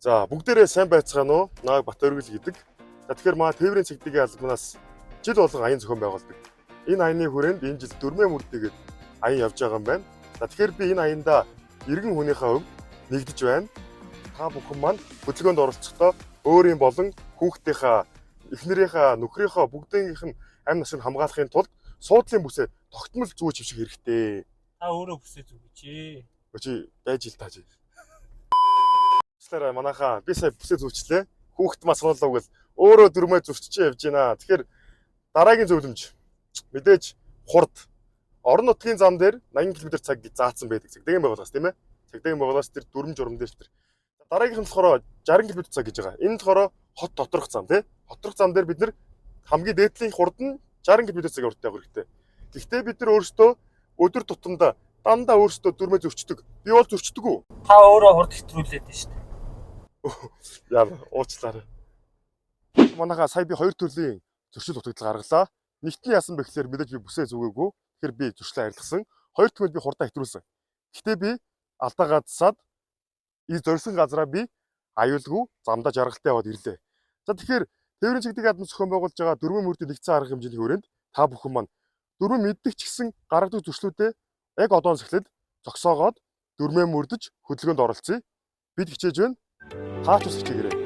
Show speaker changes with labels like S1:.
S1: За бүгдээрээ сайн байцгаана уу? Нааг Батөргөл гэдэг. За тэгэхээр маа тээврийн цэгдгийн албанаас жил болгон аян зохион байгуулдаг. Энэ аяны хүрээнд энэ жил дөрмөө мөрдөгээд аян явж байгаа юм байна. За тэгэхээр би энэ аянда иргэн хүнийхээ өв нэгдэж байна. Та бүхэн маань хөдөлгөөнд оролцохдоо өөрийн болон хүүхдийнхаа, эхнэрийнхээ, нөхрийнхөө бүгдийнх нь амь насыг хамгаалахын тулд суудлын бүсээ тогтмол зүүж хөвших хэрэгтэй.
S2: Та өөрөө бүсээ зүгэж.
S1: Өчи байж ил тааж. Манайхаа би сая бүсээ зүүчлээ. Хүүхэд мас болов гэл өөрөө дөрмөө зөрчиж явж байна. Тэгэхээр дараагийн зөвлөмж мэдээж хурд орон нутгийн зам дээр 80 км цаг заасан байдаг. Цэгдгийн байгууллагаас тийм ээ. Цэгдгийн байгууллагаас тэр дүрм журам дээр тэр. Дараагийнх нь болохоор 60 км цаг гэж байгаа. Энэ болохоор хот доторх зам тийм. Доторх зам дээр бид нар хамгийн дээдлийн хурд нь 60 км цагийн хурдтай явах хэрэгтэй. Гэхдээ бид нар өөрсдөө өдөр тутамдаа дандаа өөрсдөө дүрмээ зөрчдөг. Би бол зөрчдөг үү?
S2: Та өөрөө хурд хэтрүүлээд байна шүү дээ.
S1: Яа, уучлаарай. Манайхаа сая би хоёр төрлийн зөрчил утгадлал гаргалаа. Нэгт нь яасан бэ гэхээр мэдээж би бүсээ зүгээгүй. Тэгэхээр би зөрчлөө арилгасан. Хоёр дахь нь би хурдаа хэтрүүлсэн. Гэхдээ би алдаа гадсаад зорьсон газараа би аюулгүй замдаа жаргалтай яваад ирлээ. За тэгэхээр тээврийн цэгдгийн албан зохион байгуулж байгаа дөрвөн мөрдийн нэгдсэн арга хэмжээний хүрээнд та бүхэн маань дөрвөн мэддэг ч гэсэн гаргадаг зөрчлүүдээ яг одоос эхлээд зогсоогоод дөрмөө мөрдөж хөдөлгөөнд оролцъё. Бид хичээж байна. Таач ус хичээгээрэй.